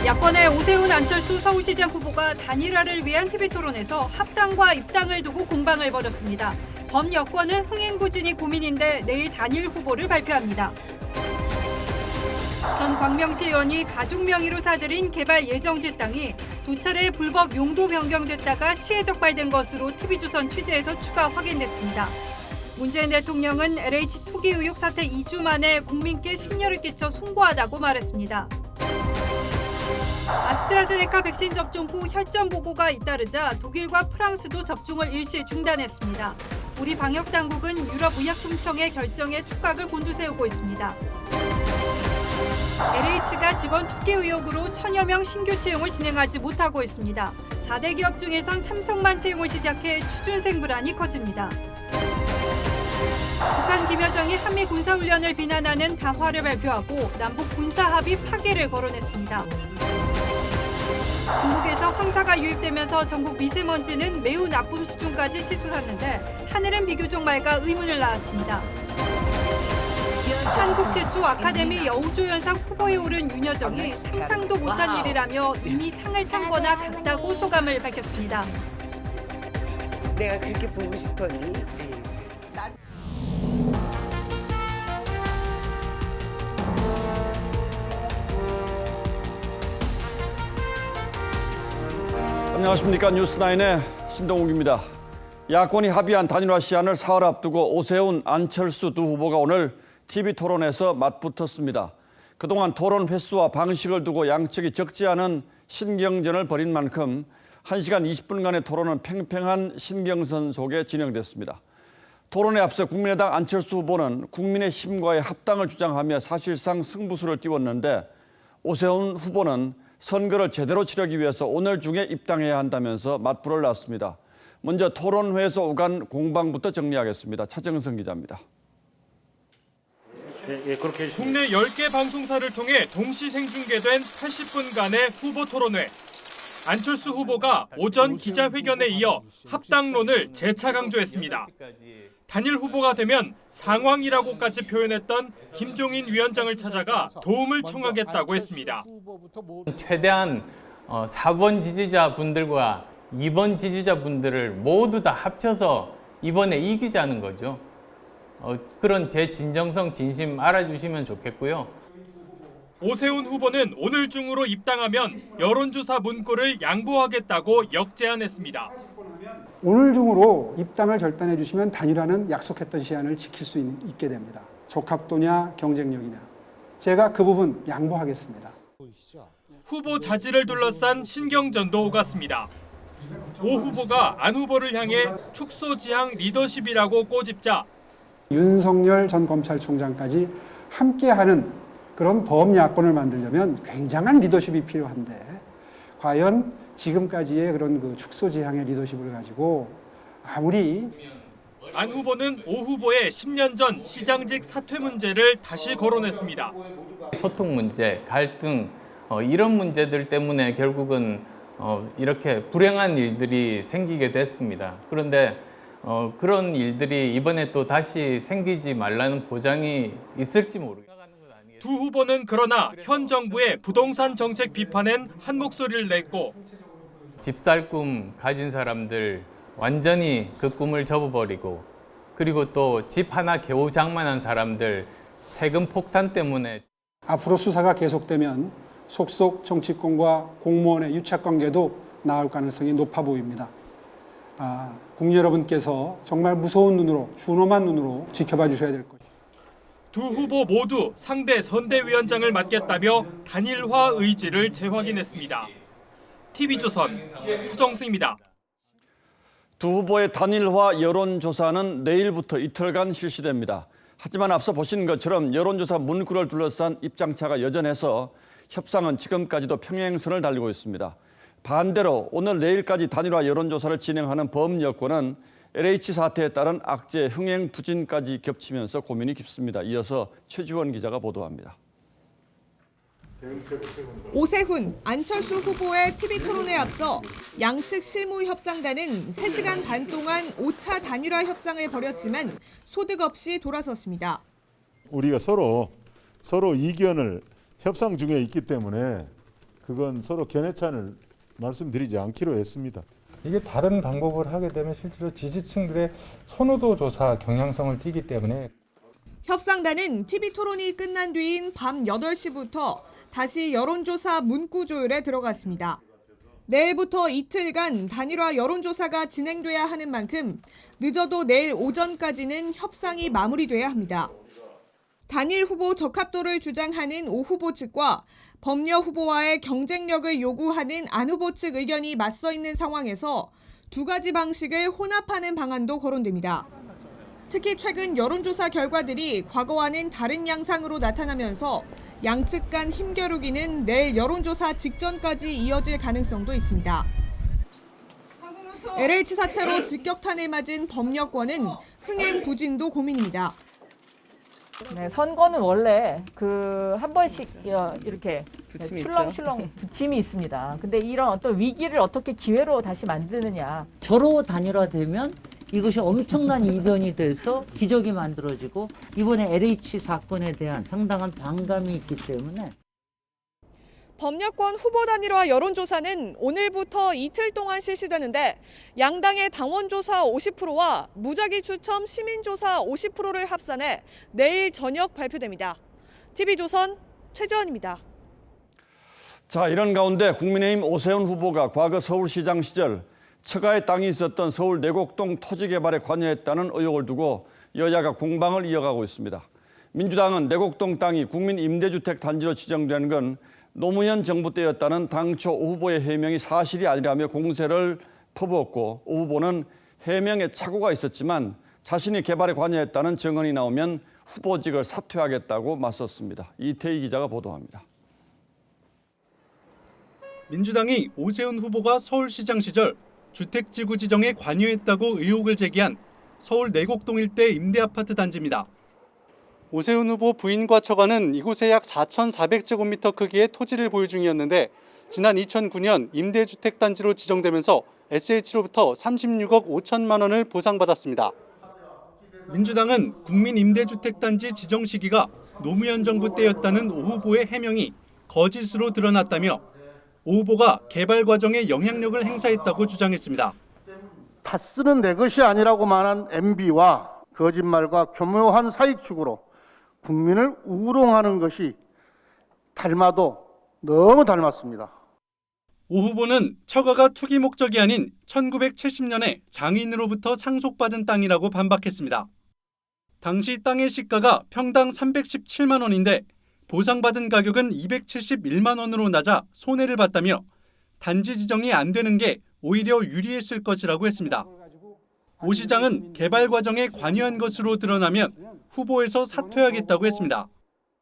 야권의 오세훈 안철수 서울시장 후보가 단일화를 위한 TV토론에서 합당과 입당을 두고 공방을 벌였습니다. 범여권은 흥행부진이 고민인데 내일 단일 후보를 발표합니다. 전 광명시 의원이 가족 명의로 사들인 개발 예정지 땅이 두 차례 불법 용도 변경됐다가 시에 적발된 것으로 TV조선 취재에서 추가 확인됐습니다. 문재인 대통령은 LH 투기 의혹 사태 2주 만에 국민께 심려를 끼쳐 송구하다고 말했습니다. 아스트라제네카 백신 접종 후 혈전 보고가 잇따르자 독일과 프랑스도 접종을 일시 중단했습니다. 우리 방역당국은 유럽의약품청의 결정에 촉각을 곤두세우고 있습니다. LH가 직원 투기 의혹으로 1000여 명 신규 채용을 진행하지 못하고 있습니다. 4대 기업 중에선 삼성만 채용을 시작해 취준생 불안이 커집니다. 북한 김여정이 한미 군사훈련을 비난하는 담화를 발표하고 남북 군사합의 파기를 거론했습니다. 중국에서 황사가 유입되면서 전국 미세먼지는 매우 나쁨 수준까지 치솟았는데 하늘은 비교적 맑아 의문을 낳았습니다. 한국 최초 아카데미 여우조연상 후보에 오른 윤여정이 상상도 못한 일이라며 이미 상을 탄 거나 같다고 소감을 밝혔습니다. 내가 그렇게 보고 싶더니 안녕하십니까. 뉴스9의 신동욱입니다. 야권이 합의한 단일화 시한을 사흘 앞두고 오세훈, 안철수 두 후보가 오늘 TV토론에서 맞붙었습니다. 그동안 토론 횟수와 방식을 두고 양측이 적지 않은 신경전을 벌인 만큼 1시간 20분간의 토론은 팽팽한 신경전 속에 진행됐습니다. 토론에 앞서 국민의당 안철수 후보는 국민의힘과의 합당을 주장하며 사실상 승부수를 띄웠는데 오세훈 후보는 선거를 제대로 치르기 위해서 오늘 중에 입당해야 한다면서 맞불을 놨습니다. 먼저 토론회에서 오간 공방부터 정리하겠습니다. 차정성 기자입니다. 국내 10개 방송사를 통해 동시 생중계된 80분간의 후보 토론회. 안철수 후보가 오전 기자회견에 이어 합당론을 재차 강조했습니다. 단일 후보가 되면 상황이라고까지 표현했던 김종인 위원장을 찾아가 도움을 청하겠다고 했습니다. 최대한 4번 지지자분들과 2번 지지자분들을 모두 다 합쳐서 이번에 이기자는 거죠. 그런 제 진정성, 진심 알아주시면 좋겠고요. 오세훈 후보는 오늘 중으로 입당하면 여론조사 문구를 양보하겠다고 역제안했습니다. 오늘 중으로 입당을 결단해 주시면 단일화는 약속했던 시한을 지킬 수 있게 됩니다. 적합도냐 경쟁력이냐. 제가 그 부분 양보하겠습니다. 후보 자질을 둘러싼 신경전도 오갔습니다. 오 후보가 안 후보를 향해 축소지향 리더십이라고 꼬집자 윤석열 전 검찰총장까지 함께하는 그런 범야권을 만들려면 굉장한 리더십이 필요한데 과연 지금까지의 그런 그 축소지향의 리더십을 가지고 아무리 안 후보는 오 후보의 10년 전 시장직 사퇴 문제를 다시 거론했습니다. 소통 문제, 갈등 이런 문제들 때문에 결국은 이렇게 불행한 일들이 생기게 됐습니다. 그런데 그런 일들이 이번에 또 다시 생기지 말라는 보장이 있을지 모르겠습니다. 두 후보는 그러나 현 정부의 부동산 정책 비판엔 한 목소리를 냈고 집 살 꿈 가진 사람들 완전히 그 꿈을 접어버리고 그리고 또 집 하나 겨우 장만한 사람들 세금 폭탄 때문에 앞으로 수사가 계속되면 속속 정치권과 공무원의 유착관계도 나올 가능성이 높아 보입니다. 국민 여러분께서 정말 무서운 눈으로 준엄한 눈으로 지켜봐 주셔야 될 것입니다. 두 후보 모두 상대 선대위원장을 맡겠다며 단일화 의지를 재확인했습니다. TV조선 차정승입니다. 두 후보의 단일화 여론조사는 내일부터 이틀간 실시됩니다. 하지만 앞서 보신 것처럼 여론조사 문구를 둘러싼 입장차가 여전해서 협상은 지금까지도 평행선을 달리고 있습니다. 반대로 오늘 내일까지 단일화 여론조사를 진행하는 범여권은 LH 사태에 따른 악재 흥행 부진까지 겹치면서 고민이 깊습니다. 이어서 최지원 기자가 보도합니다. 오세훈, 안철수 후보의 TV토론에 앞서 양측 실무협상단은 3시간 반 동안 5차 단일화 협상을 벌였지만 소득 없이 돌아섰습니다. 우리가 서로 이견을 협상 중에 있기 때문에 그건 서로 견해차를 말씀드리지 않기로 했습니다. 이게 다른 방법을 하게 되면 실제로 지지층들의 선호도 조사 경향성을 띠기 때문에 협상단은 TV 토론이 끝난 뒤인 밤 8시부터 다시 여론조사 문구 조율에 들어갔습니다. 내일부터 이틀간 단일화 여론조사가 진행돼야 하는 만큼 늦어도 내일 오전까지는 협상이 마무리돼야 합니다. 단일 후보 적합도를 주장하는 오 후보 측과 범여 후보와의 경쟁력을 요구하는 안 후보 측 의견이 맞서 있는 상황에서 두 가지 방식을 혼합하는 방안도 거론됩니다. 특히 최근 여론조사 결과들이 과거와는 다른 양상으로 나타나면서 양측 간 힘겨루기는 내일 여론조사 직전까지 이어질 가능성도 있습니다. LH 사태로 직격탄을 맞은 범여권은 흥행 부진도 고민입니다. 네, 선거는 원래 한 번씩 이렇게 출렁출렁 부침이 있습니다. 근데 이런 어떤 위기를 어떻게 기회로 다시 만드느냐. 저로 단일화되면 이것이 엄청난 이변이 돼서 기적이 만들어지고 이번에 LH 사건에 대한 상당한 반감이 있기 때문에 범여권 후보 단일화 여론조사는 오늘부터 이틀 동안 실시되는데 양당의 당원조사 50%와 무작위 추첨 시민조사 50%를 합산해 내일 저녁 발표됩니다. TV조선 최재원입니다. 자, 이런 가운데 국민의힘 오세훈 후보가 과거 서울시장 시절 처가에 땅이 있었던 서울 내곡동 토지 개발에 관여했다는 의혹을 두고 여야가 공방을 이어가고 있습니다. 민주당은 내곡동 땅이 국민 임대주택 단지로 지정된 건 노무현 정부 때였다는 당초 오 후보의 해명이 사실이 아니라며 공세를 퍼부었고, 오 후보는 해명에 착오가 있었지만 자신이 개발에 관여했다는 증언이 나오면 후보직을 사퇴하겠다고 맞섰습니다. 이태희 기자가 보도합니다. 민주당이 오세훈 후보가 서울시장 시절 주택지구 지정에 관여했다고 의혹을 제기한 서울 내곡동 일대 임대아파트 단지입니다. 오세훈 후보 부인과 처가는 이곳에 약 4,400제곱미터 크기의 토지를 보유 중이었는데 지난 2009년 임대주택 단지로 지정되면서 SH로부터 36억 5천만 원을 보상받았습니다. 민주당은 국민 임대주택 단지 지정 시기가 노무현 정부 때였다는 오 후보의 해명이 거짓으로 드러났다며 오 후보가 개발 과정에 영향력을 행사했다고 주장했습니다. 다 쓰는 내 것이 아니라고 말한 MB와 거짓말과 교묘한 사익 추구로 국민을 우롱하는 것이 닮아도 너무 닮았습니다. 오 후보는 처가가 투기 목적이 아닌 1970년에 장인으로부터 상속받은 땅이라고 반박했습니다. 당시 땅의 시가가 평당 317만 원인데 보상받은 가격은 271만 원으로 낮아 손해를 봤다며 단지 지정이 안 되는 게 오히려 유리했을 것이라고 했습니다. 오 시장은 개발 과정에 관여한 것으로 드러나면 후보에서 사퇴하겠다고 했습니다.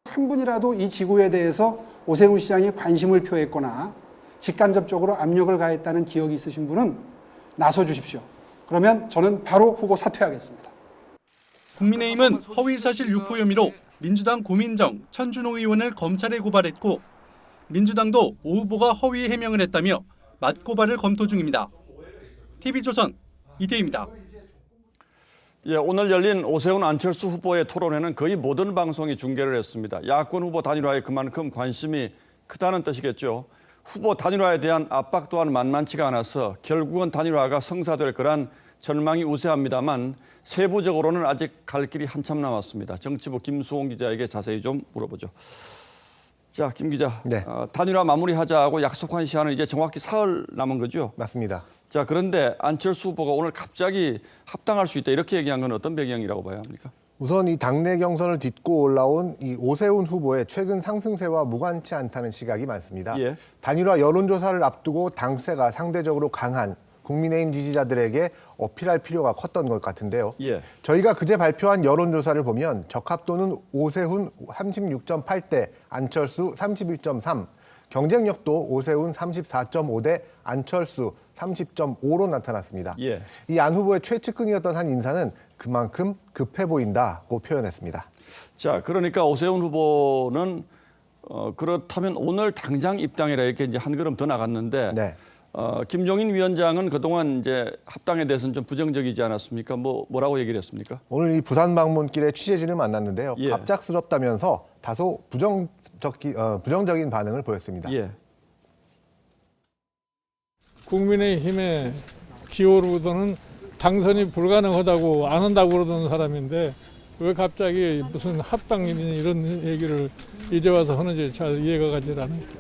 한 분이라도 이 지구에 대해서 오세훈 시장이 관심을 표했거나 직간접적으로 압력을 가했다는 기억이 있으신 분은 나서 주십시오. 그러면 저는 바로 후보 사퇴하겠습니다. 국민의힘은 허위사실 유포 혐의로 민주당 고민정, 천준호 의원을 검찰에 고발했고 민주당도 오 후보가 허위 해명을 했다며 맞고발을 검토 중입니다. TV조선 이태희입니다. 예, 오늘 열린 오세훈 안철수 후보의 토론회는 거의 모든 방송이 중계를 했습니다. 야권 후보 단일화에 그만큼 관심이 크다는 뜻이겠죠. 후보 단일화에 대한 압박 또한 만만치가 않아서 결국은 단일화가 성사될 거란 전망이 우세합니다만 세부적으로는 아직 갈 길이 한참 남았습니다. 정치부 김수홍 기자에게 자세히 좀 물어보죠. 자, 김 기자. 네. 단일화 마무리하자고 약속한 시한은 이제 정확히 사흘 남은 거죠? 맞습니다. 자, 그런데 안철수 후보가 오늘 갑자기 합당할 수 있다 이렇게 얘기한 건 어떤 배경이라고 봐야 합니까? 우선 이 당내 경선을 딛고 올라온 이 오세훈 후보의 최근 상승세와 무관치 않다는 시각이 많습니다. 예. 단일화 여론조사를 앞두고 당세가 상대적으로 강한 국민의힘 지지자들에게 어필할 필요가 컸던 것 같은데요. 예. 저희가 그제 발표한 여론조사를 보면 적합도는 오세훈 36.8대 안철수 31.3, 경쟁력도 오세훈 34.5대 안철수 30.5로 나타났습니다. 예. 이 안 후보의 최측근이었던 한 인사는 그만큼 급해 보인다고 표현했습니다. 자, 그러니까 오세훈 후보는 그렇다면 오늘 당장 입당해라 이렇게 이제 한 걸음 더 나갔는데 네. 김종인 위원장은 그동안 이제 합당에 대해서는 좀 부정적이지 않았습니까? 뭐라고 얘기를 했습니까? 오늘 이 부산 방문길에 취재진을 만났는데요. 예. 갑작스럽다면서 다소 부정적인 반응을 보였습니다. 예. 국민의힘의 기호로서는 당선이 불가능하다고 안 한다고 그러던 사람인데 왜 갑자기 무슨 합당이니 이런 얘기를 이제 와서 하는지 잘 이해가 가지 않아요.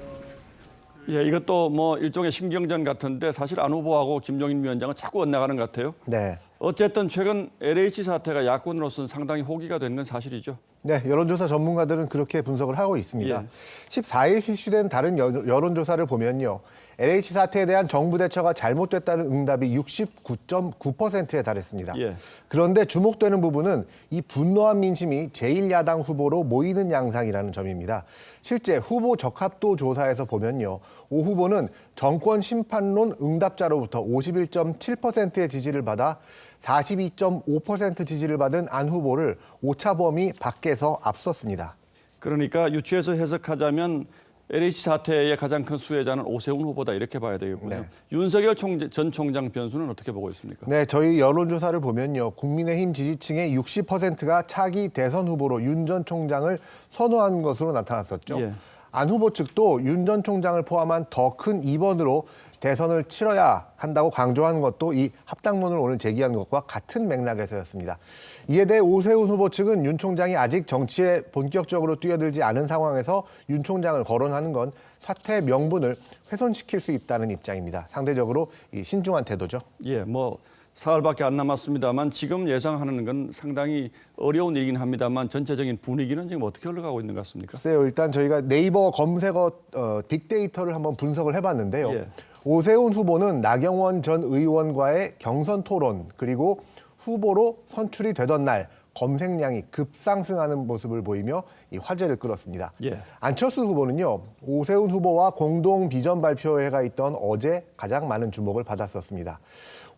예, 이것도 뭐 일종의 신경전 같은데 사실 안 후보하고 김종인 위원장은 자꾸 엇나가는 것 같아요. 네. 어쨌든 최근 LH 사태가 야권으로서는 상당히 호기가 된 건 사실이죠. 네, 여론조사 전문가들은 그렇게 분석을 하고 있습니다. 예. 14일 실시된 다른 여론조사를 보면요. LH 사태에 대한 정부 대처가 잘못됐다는 응답이 69.9%에 달했습니다. 예. 그런데 주목되는 부분은 이 분노한 민심이 제1야당 후보로 모이는 양상이라는 점입니다. 실제 후보 적합도 조사에서 보면요. 오 후보는 정권 심판론 응답자로부터 51.7%의 지지를 받아 42.5% 지지를 받은 안 후보를 오차 범위 밖에서 앞섰습니다. 그러니까 유추해서 해석하자면 LH 사태의 가장 큰 수혜자는 오세훈 후보다 이렇게 봐야 되겠군요. 네. 윤석열 전 총장 변수는 어떻게 보고 있습니까? 네, 저희 여론조사를 보면요. 국민의힘 지지층의 60%가 차기 대선 후보로 윤 전 총장을 선호한 것으로 나타났었죠. 예. 안 후보 측도 윤 전 총장을 포함한 더 큰 2번으로 대선을 치러야 한다고 강조한 것도 이 합당론을 오늘 제기한 것과 같은 맥락에서였습니다. 이에 대해 오세훈 후보 측은 윤 총장이 아직 정치에 본격적으로 뛰어들지 않은 상황에서 윤 총장을 거론하는 건 사태 명분을 훼손시킬 수 있다는 입장입니다. 상대적으로 이 신중한 태도죠. 예, 뭐 사흘밖에 안 남았습니다만 지금 예상하는 건 상당히 어려운 일이긴 합니다만 전체적인 분위기는 지금 어떻게 흘러가고 있는 것 같습니까? 글쎄요, 일단 저희가 네이버 검색어 빅데이터를 한번 분석을 해봤는데요. 예. 오세훈 후보는 나경원 전 의원과의 경선 토론 그리고 후보로 선출이 되던 날 검색량이 급상승하는 모습을 보이며 이 화제를 끌었습니다. 예. 안철수 후보는요. 오세훈 후보와 공동 비전 발표회가 있던 어제 가장 많은 주목을 받았었습니다.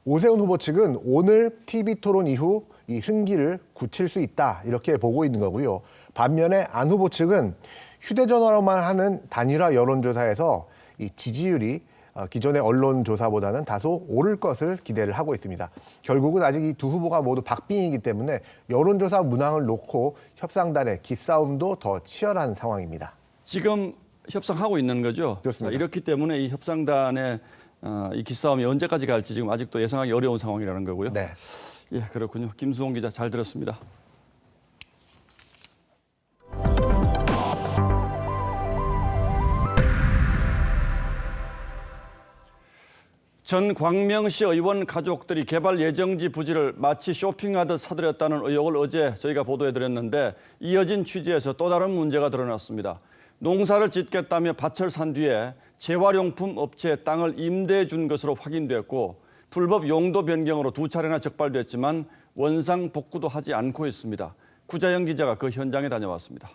오세훈 후보 측은 오늘 TV토론 이후 이 승기를 굳힐 수 있다 이렇게 보고 있는 거고요. 반면에 안 후보 측은 휴대전화로만 하는 단일화 여론조사에서 이 지지율이 기존의 언론조사보다는 다소 오를 것을 기대를 하고 있습니다. 결국은 아직 이 두 후보가 모두 박빙이기 때문에 여론조사 문항을 놓고 협상단의 기싸움도 더 치열한 상황입니다. 지금 협상하고 있는 거죠? 그렇습니다. 이렇기 때문에 이 협상단의 이 기싸움이 언제까지 갈지 지금 아직도 예상하기 어려운 상황이라는 거고요. 네. 예, 그렇군요. 김수홍 기자 잘 들었습니다. 전 광명시 의원 가족들이 개발 예정지 부지를 마치 쇼핑하듯 사들였다는 의혹을 어제 저희가 보도해드렸는데 이어진 취재에서 또 다른 문제가 드러났습니다. 농사를 짓겠다며 밭을 산 뒤에 재활용품 업체에 땅을 임대해 준 것으로 확인됐고 불법 용도 변경으로 2차례나 적발됐지만 원상 복구도 하지 않고 있습니다. 구자영 기자가 그 현장에 다녀왔습니다.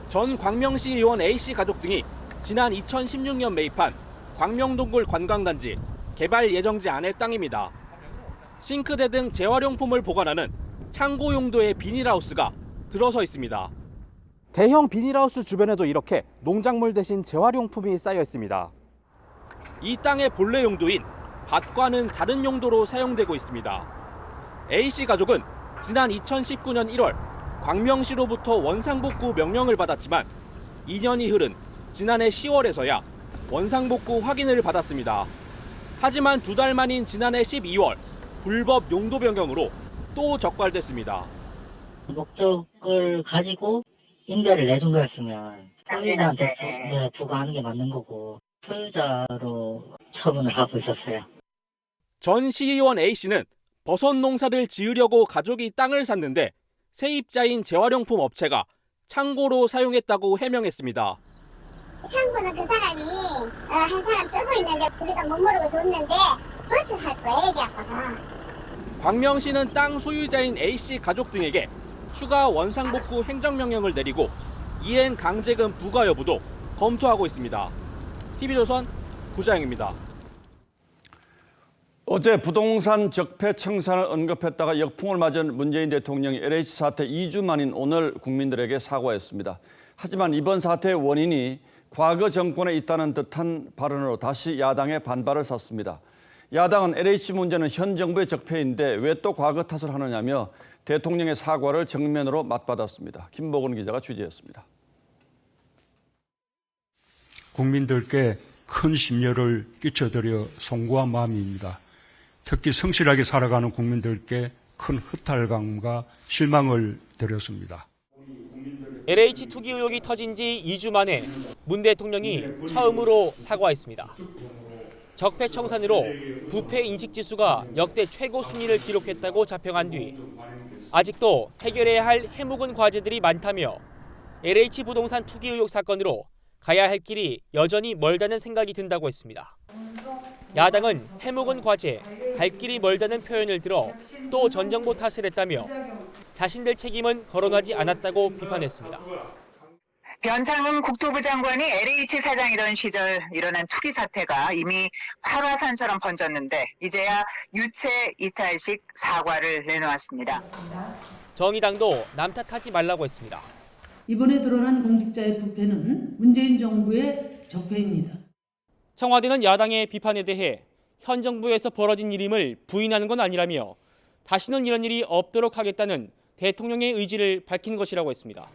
전 광명시 의원 A씨 가족 등이 지난 2016년 매입한 광명동굴 관광단지 개발 예정지 안의 땅입니다. 싱크대 등 재활용품을 보관하는 창고 용도의 비닐하우스가 들어서 있습니다. 대형 비닐하우스 주변에도 이렇게 농작물 대신 재활용품이 쌓여 있습니다. 이 땅의 본래 용도인 밭과는 다른 용도로 사용되고 있습니다. A씨 가족은 지난 2019년 1월 광명시로부터 원상복구 명령을 받았지만 2년이 흐른 지난해 10월에서야 원상복구 확인을 받았습니다. 하지만 2달 만인 지난해 12월 불법 용도 변경으로 또 적발됐습니다. 목적을 가지고 임대를 내준 거였으면 소유자한테 부과하는 게 맞는 거고 소유자로 처분을 하고 있었어요. 전 시의원 A씨는 버섯 농사를 지으려고 가족이 땅을 샀는데 세입자인 재활용품 업체가 창고로 사용했다고 해명했습니다. 창고는 그 사람이 한 사람 쓰고 있는데 우리가 못 모르고 줬는데 버스 살 거야 얘기하거든. 광명시는 땅 소유자인 A씨 가족 등에게 추가 원상복구 행정명령을 내리고 이행 강제금 부과 여부도 검토하고 있습니다. TV조선 구자영입니다. 어제 부동산 적폐 청산을 언급했다가 역풍을 맞은 문재인 대통령이 LH 사태 2주 만인 오늘 국민들에게 사과했습니다. 하지만 이번 사태의 원인이 과거 정권에 있다는 듯한 발언으로 다시 야당의 반발을 샀습니다. 야당은 LH 문제는 현 정부의 적폐인데 왜 또 과거 탓을 하느냐며 대통령의 사과를 정면으로 맞받았습니다. 김보근 기자가 취재했습니다. 국민들께 큰 심려를 끼쳐드려 송구한 마음입니다. 특히 성실하게 살아가는 국민들께 큰 허탈감과 실망을 드렸습니다. LH 투기 의혹이 터진 지 2주 만에 문 대통령이 처음으로 사과했습니다. 적폐청산으로 부패 인식지수가 역대 최고 순위를 기록했다고 자평한 뒤 아직도 해결해야 할 해묵은 과제들이 많다며 LH 부동산 투기 의혹 사건으로 가야 할 길이 여전히 멀다는 생각이 든다고 했습니다. 야당은 해묵은 과제, 갈 길이 멀다는 표현을 들어 또 전 정부 탓을 했다며 자신들 책임은 거론하지 않았다고 비판했습니다. 변창흠 국토부 장관이 LH 사장이던 시절 일어난 투기 사태가 이미 활화산처럼 번졌는데 이제야 유체 이탈식 사과를 내놓았습니다. 정의당도 남 탓하지 말라고 했습니다. 이번에 드러난 공직자의 부패는 문재인 정부의 적폐입니다. 청와대는 야당의 비판에 대해 현 정부에서 벌어진 일임을 부인하는 건 아니라며 다시는 이런 일이 없도록 하겠다는 대통령의 의지를 밝힌 것이라고 했습니다.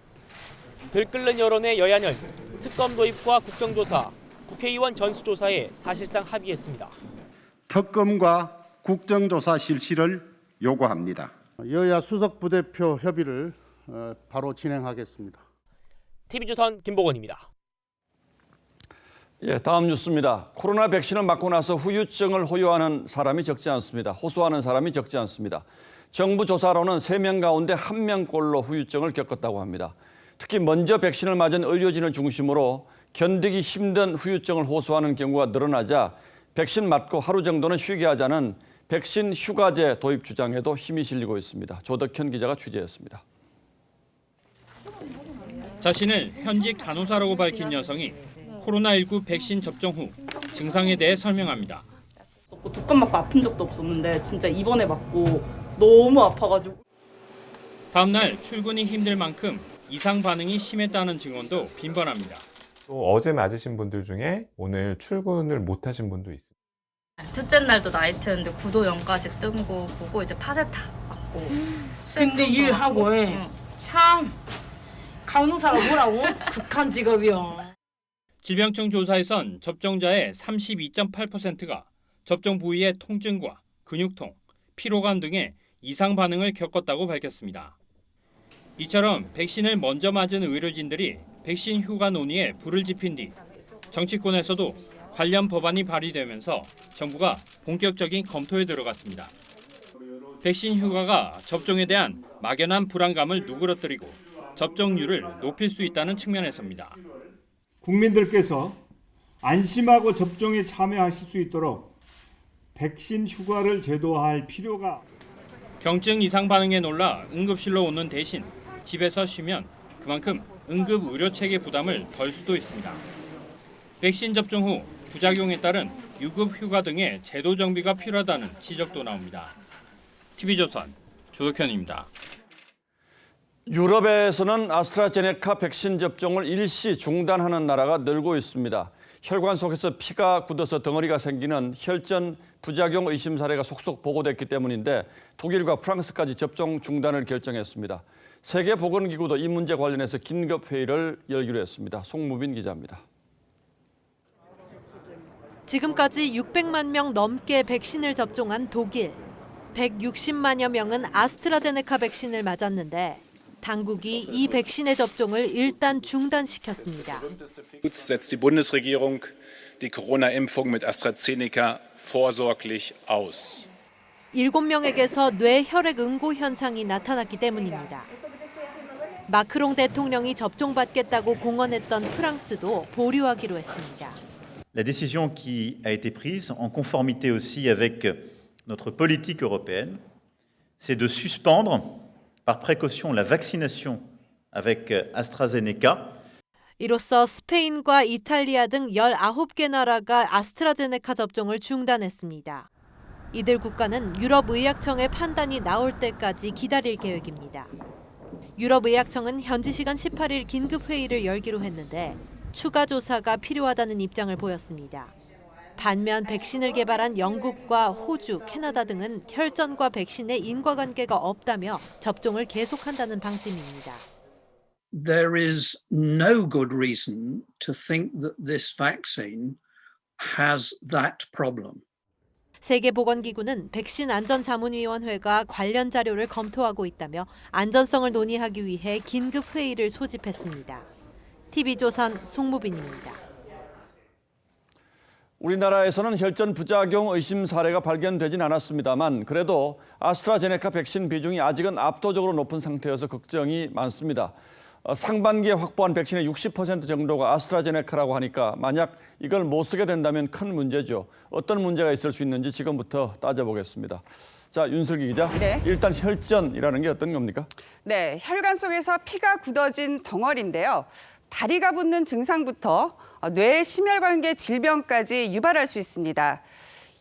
들끓는 여론의 여야는 특검 도입과 국정조사, 국회의원 전수조사에 사실상 합의했습니다. 특검과 국정조사 실시를 요구합니다. 여야 수석 부대표 협의를 바로 진행하겠습니다. TV조선 김보건입니다. 다음 뉴스입니다. 코로나 백신을 맞고 나서 후유증을 호소하는 사람이 적지 않습니다. 정부 조사로는 3명 가운데 1명꼴로 후유증을 겪었다고 합니다. 특히 먼저 백신을 맞은 의료진을 중심으로 견디기 힘든 후유증을 호소하는 경우가 늘어나자 백신 맞고 하루 정도는 쉬게 하자는 백신 휴가제 도입 주장에도 힘이 실리고 있습니다. 조덕현 기자가 취재했습니다. 자신을 현직 간호사라고 밝힌 여성이 코로나19 백신 접종 후 증상에 대해 설명합니다. 두 번 맞고 아픈 적도 없었는데 진짜 이번에 맞고 너무 아파가지고. 다음 날 출근이 힘들 만큼 이상 반응이 심했다는 증언도 빈번합니다. 또 어제 맞으신 분들 중에 오늘 출근을 못 하신 분도 있습니다. 둘째 날도 나이트였는데 9도 0까지 뜬 거 보고 이제 파세타 맞고. 근데 일하고 참 간호사가 뭐라고? 극한 직업이요. 질병청 조사에선 접종자의 32.8%가 접종 부위의 통증과 근육통, 피로감 등의 이상 반응을 겪었다고 밝혔습니다. 이처럼 백신을 먼저 맞은 의료진들이 백신 휴가 논의에 불을 지핀 뒤 정치권에서도 관련 법안이 발의되면서 정부가 본격적인 검토에 들어갔습니다. 백신 휴가가 접종에 대한 막연한 불안감을 누그러뜨리고 접종률을 높일 수 있다는 측면에서입니다. 국민들께서 안심하고 접종에 참여하실 수 있도록 백신 휴가를 제도화할 필요가. 경증 이상 반응에 놀라 응급실로 오는 대신 집에서 쉬면 그만큼 응급 의료 체계 부담을 덜 수도 있습니다. 백신 접종 후 부작용에 따른 유급 휴가 등의 제도 정비가 필요하다는 지적도 나옵니다. TV조선 조덕현입니다. 유럽에서는 아스트라제네카 백신 접종을 일시 중단하는 나라가 늘고 있습니다. 혈관 속에서 피가 굳어서 덩어리가 생기는 혈전 부작용 의심 사례가 속속 보고됐기 때문인데 독일과 프랑스까지 접종 중단을 결정했습니다. 세계보건기구도 이 문제 관련해서 긴급회의를 열기로 했습니다. 송무빈 기자입니다. 지금까지 600만 명 넘게 백신을 접종한 독일. 160만여 명은 아스트라제네카 백신을 맞았는데 당국이 이 백신의 접종을 일단 중단시켰습니다. setzt die Bundesregierung die Corona-Impfung mit AstraZeneca vorsorglich aus. 7명에게서 뇌혈액 응고 현상이 나타났기 때문입니다. 마크롱 대통령이 접종받겠다고 공언했던 프랑스도 보류하기로 했습니다. La décision qui a été prise en conformité aussi avec notre politique européenne, c'est de suspendre par précaution la vaccination avec AstraZeneca. 이로써 스페인과 이탈리아 등 19개 나라가 아스트라제네카 접종을 중단했습니다. 이들 국가는 유럽의약청의 판단이 나올 때까지 기다릴 계획입니다. 유럽의약청은 현지 시간 18일 긴급회의를 열기로 했는데 추가 조사가 필요하다는 입장을 보였습니다. 반면 백신을 개발한 영국과 호주, 캐나다 등은 혈전과 백신의 인과관계가 없다며 접종을 계속한다는 방침입니다. There is no good reason to think that this vaccine has that problem. 세계보건기구는 백신 안전자문위원회가 관련 자료를 검토하고 있다며 안전성을 논의하기 위해 긴급 회의를 소집했습니다. TV조선 송무빈입니다. 우리나라에서는 혈전 부작용 의심 사례가 발견되진 않았습니다만 그래도 아스트라제네카 백신 비중이 아직은 압도적으로 높은 상태여서 걱정이 많습니다. 상반기에 확보한 백신의 60% 정도가 아스트라제네카라고 하니까 만약 이걸 못 쓰게 된다면 큰 문제죠. 어떤 문제가 있을 수 있는지 지금부터 따져보겠습니다. 자, 윤슬기 기자. 네. 일단 혈전이라는 게 어떤 겁니까? 네, 혈관 속에서 피가 굳어진 덩어리인데요. 다리가 붓는 증상부터 뇌 심혈관계 질병까지 유발할 수 있습니다.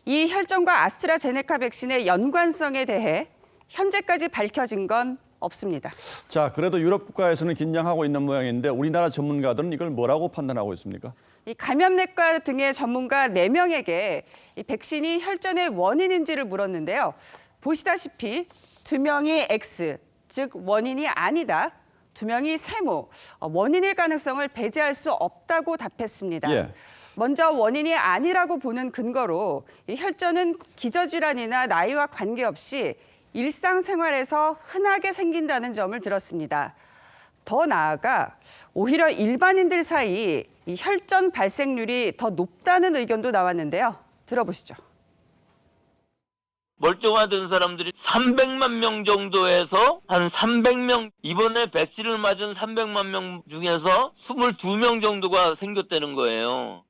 이 혈전과 아스트라제네카 백신의 연관성에 대해 현재까지 밝혀진 건 없습니다. 자, 그래도 유럽 국가에서는 긴장하고 있는 모양인데 우리나라 전문가들은 이걸 뭐라고 판단하고 있습니까? 이 감염내과 등의 전문가 4명에게 이 백신이 혈전의 원인인지를 물었는데요. 보시다시피 2명이 X, 즉 원인이 아니다. 2명이 세모, 원인일 가능성을 배제할 수 없다고 답했습니다. 예. 먼저 원인이 아니라고 보는 근거로 이 혈전은 기저질환이나 나이와 관계없이 일상생활에서 흔하게 생긴다는 점을 들었습니다. 더 나아가 오히려 일반인들 사이 이 혈전 발생률이 더 높다는 의견도 나왔는데요. 들어보시죠. 멀쩡하던 사람들이 300만 명 정도에서 한 300명, 이번에 백신을 맞은 300만 명 중에서 22명 정도가 생겼다는 거예요.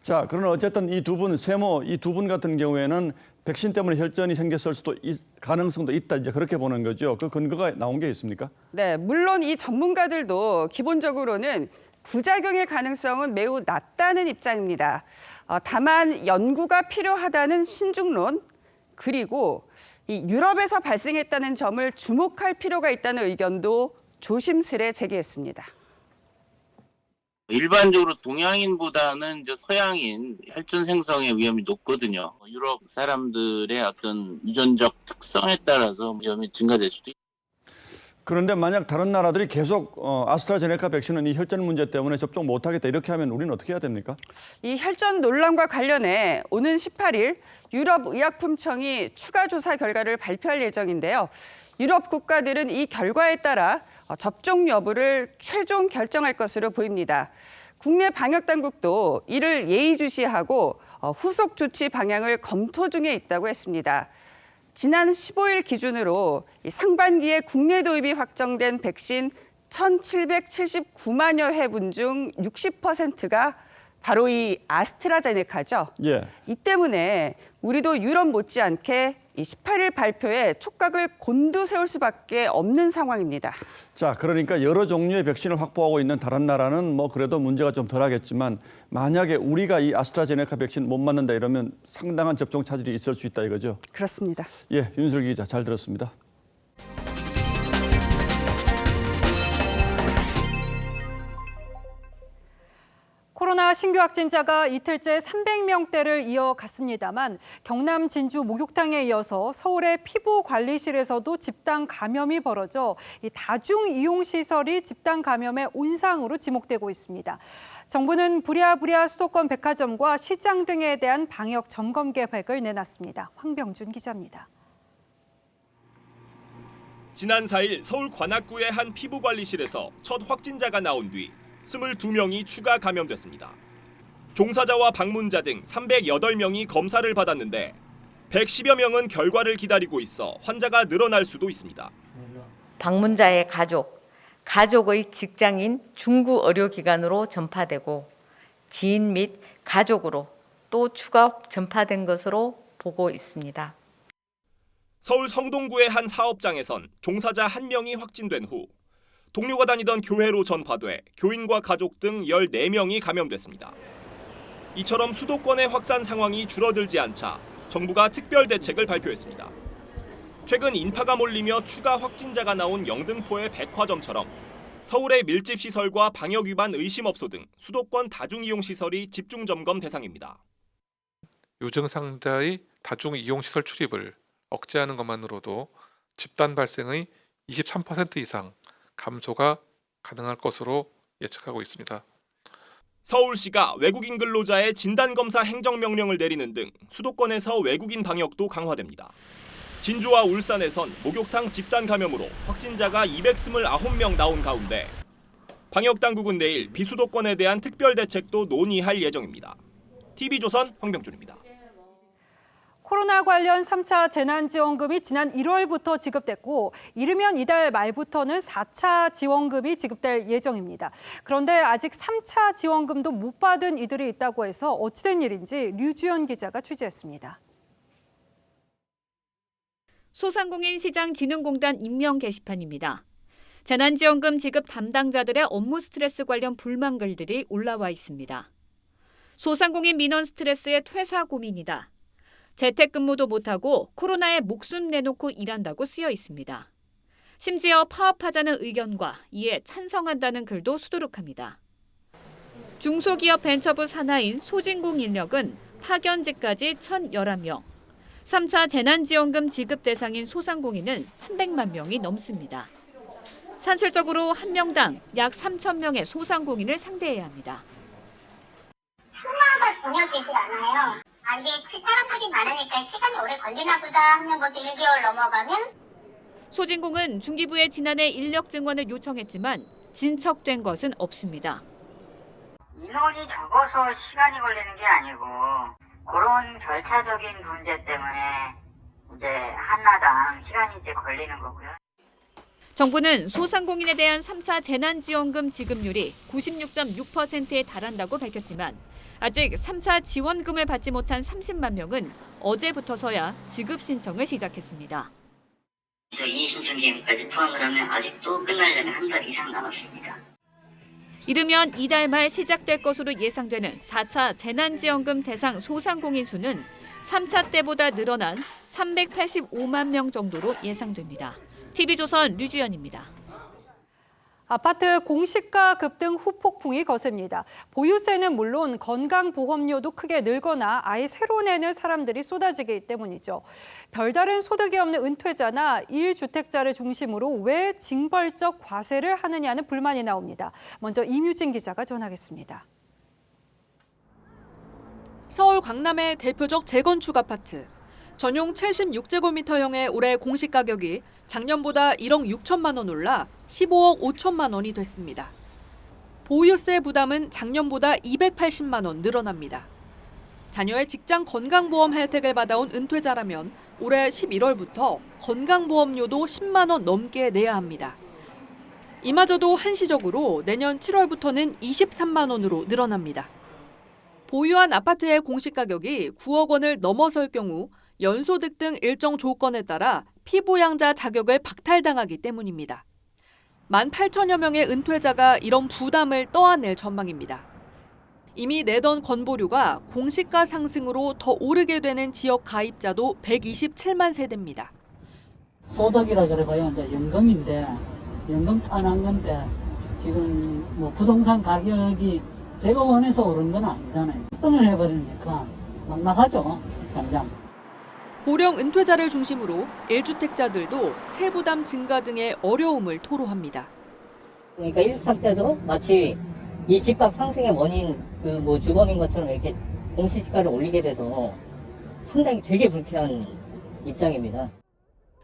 자, 그러나 어쨌든 이 두 분, 세모 이 두 분 같은 경우에는 백신 때문에 혈전이 생겼을 수도 가능성도 있다, 이제 그렇게 보는 거죠. 그 근거가 나온 게 있습니까? 네, 물론 이 전문가들도 기본적으로는 부작용일 가능성은 매우 낮다는 입장입니다. 다만 연구가 필요하다는 신중론, 그리고 이 유럽에서 발생했다는 점을 주목할 필요가 있다는 의견도 조심스레 제기했습니다. 일반적으로 동양인보다는 이제 서양인 혈전 생성의 위험이 높거든요. 유럽 사람들의 어떤 유전적 특성에 따라서 위험이 증가될 수도 있고. 그런데 만약 다른 나라들이 계속 아스트라제네카 백신은 이 혈전 문제 때문에 접종 못하겠다 이렇게 하면 우리는 어떻게 해야 됩니까? 이 혈전 논란과 관련해 오는 18일 유럽의약품청이 추가 조사 결과를 발표할 예정인데요. 유럽 국가들은 이 결과에 따라 접종 여부를 최종 결정할 것으로 보입니다. 국내 방역당국도 이를 예의주시하고 후속 조치 방향을 검토 중에 있다고 했습니다. 지난 15일 기준으로 상반기에 국내 도입이 확정된 백신 1,779만여 회분 중 60%가 바로 이 아스트라제네카죠. 예. 이 때문에 우리도 유럽 못지않게 이 18일 발표에 촉각을 곤두세울 수밖에 없는 상황입니다. 자, 그러니까 여러 종류의 백신을 확보하고 있는 다른 나라는 뭐 그래도 문제가 좀 덜하겠지만 만약에 우리가 이 아스트라제네카 백신 못 맞는다 이러면 상당한 접종 차질이 있을 수 있다 이거죠? 그렇습니다. 예, 윤슬기 기자 잘 들었습니다. 코로나 신규 확진자가 이틀째 300명대를 이어갔습니다만 경남 진주 목욕탕에 이어서 서울의 피부관리실에서도 집단 감염이 벌어져 이 다중 이용 시설이 집단 감염의 온상으로 지목되고 있습니다. 정부는 부랴부랴 수도권 백화점과 시장 등에 대한 방역 점검 계획을 내놨습니다. 황병준 기자입니다. 지난 4일 서울 관악구의 한 피부관리실에서 첫 확진자가 나온 뒤 22명이 추가 감염됐습니다. 종사자와 방문자 등 308명이 검사를 받았는데 110여 명은 결과를 기다리고 있어 환자가 늘어날 수도 있습니다. 방문자의 가족, 가족의 직장인 중구 의료기관으로 전파되고 지인 및 가족으로 또 추가 전파된 것으로 보고 있습니다. 서울 성동구의 한 사업장에선 종사자 1명이 확진된 후 동료가 다니던 교회로 전파돼 교인과 가족 등 14명이 감염됐습니다. 이처럼 수도권의 확산 상황이 줄어들지 않자 정부가 특별 대책을 발표했습니다. 최근 인파가 몰리며 추가 확진자가 나온 영등포의 백화점처럼 서울의 밀집시설과 방역 위반 의심업소 등 수도권 다중이용시설이 집중점검 대상입니다. 유증상자의 다중이용시설 출입을 억제하는 것만으로도 집단 발생의 23% 이상 감소가 가능할 것으로 예측하고 있습니다. 서울시가 외국인 근로자의 진단검사 행정명령을 내리는 등 수도권에서 외국인 방역도 강화됩니다. 진주와 울산에선 목욕탕 집단 감염으로 확진자가 229명 나온 가운데 방역당국은 내일 비수도권에 대한 특별 대책도 논의할 예정입니다. TV조선 황병준입니다. 코로나 관련 3차 재난지원금이 지난 1월부터 지급됐고 이르면 이달 말부터는 4차 지원금이 지급될 예정입니다. 그런데 아직 3차 지원금도 못 받은 이들이 있다고 해서 어찌된 일인지 류주연 기자가 취재했습니다. 소상공인 시장진흥공단 임명 게시판입니다. 재난지원금 지급 담당자들의 업무 스트레스 관련 불만 글들이 올라와 있습니다. 소상공인 민원 스트레스에 퇴사 고민이다. 재택근무도 못하고 코로나에 목숨 내놓고 일한다고 쓰여 있습니다. 심지어 파업하자는 의견과 이에 찬성한다는 글도 수두룩합니다. 중소기업 벤처부 산하인 소진공 인력은 파견직까지 1,011명, 3차 재난지원금 지급 대상인 소상공인은 300만 명이 넘습니다. 산술적으로 한 명당 약 3,000명의 소상공인을 상대해야 합니다. 하나가 전혀 되지 않아요. 이게 사람들이 많으니까 시간이 오래 걸리나 보다 하면 벌써 1개월 넘어가면? 소진공은 중기부에 지난해 인력 증원을 요청했지만 진척된 것은 없습니다. 인원이 적어서 시간이 걸리는 게 아니고 그런 절차적인 문제 때문에 이제 하나당 시간이 이제 걸리는 거고요. 정부는 소상공인에 대한 3차 재난지원금 지급률이 96.6%에 달한다고 밝혔지만 아직 3차 지원금을 받지 못한 30만 명은 어제부터서야 지급 신청을 시작했습니다. 이 신청 기간까지 포함을 하면 아직도 끝나려면 한 달 이상 남았습니다. 이르면 이달 말 시작될 것으로 예상되는 4차 재난지원금 대상 소상공인 수는 3차 때보다 늘어난 385만 명 정도로 예상됩니다. TV조선 류주연입니다. 아파트 공시가 급등 후폭풍이 거셉니다. 보유세는 물론 건강보험료도 크게 늘거나 아예 새로 내는 사람들이 쏟아지기 때문이죠. 별다른 소득이 없는 은퇴자나 1주택자를 중심으로 왜 징벌적 과세를 하느냐는 불만이 나옵니다. 먼저 임유진 기자가 전하겠습니다. 서울 광남의 대표적 재건축 아파트. 전용 76제곱미터형의 올해 공시가격이 작년보다 1억 6천만 원 올라 15억 5천만 원이 됐습니다. 보유세 부담은 작년보다 280만 원 늘어납니다. 자녀의 직장 건강보험 혜택을 받아온 은퇴자라면 올해 11월부터 건강보험료도 10만 원 넘게 내야 합니다. 이마저도 한시적으로 내년 7월부터는 23만 원으로 늘어납니다. 보유한 아파트의 공시가격이 9억 원을 넘어설 경우 연소득 등 일정 조건에 따라 피부양자 자격을 박탈당하기 때문입니다. 18,000여 명의 은퇴자가 이런 부담을 떠안을 전망입니다. 이미 내던 건보료가 공시가 상승으로 더 오르게 되는 지역 가입자도 127만 세대입니다. 소득이라 그래봐야 이제 연금인데 연금 탄한 건데 지금 뭐 부동산 가격이 제가 원해서 오른 건 아니잖아요. 뻔을 해버리니까 막막하죠, 당장. 고령 은퇴자를 중심으로 1주택자들도 세부담 증가 등의 어려움을 토로합니다. 그러니까 1주택자도 마치 이 집값 상승의 원인 뭐 주범인 것처럼 이렇게 공시지가를 올리게 돼서 상당히 되게 불쾌한 입장입니다.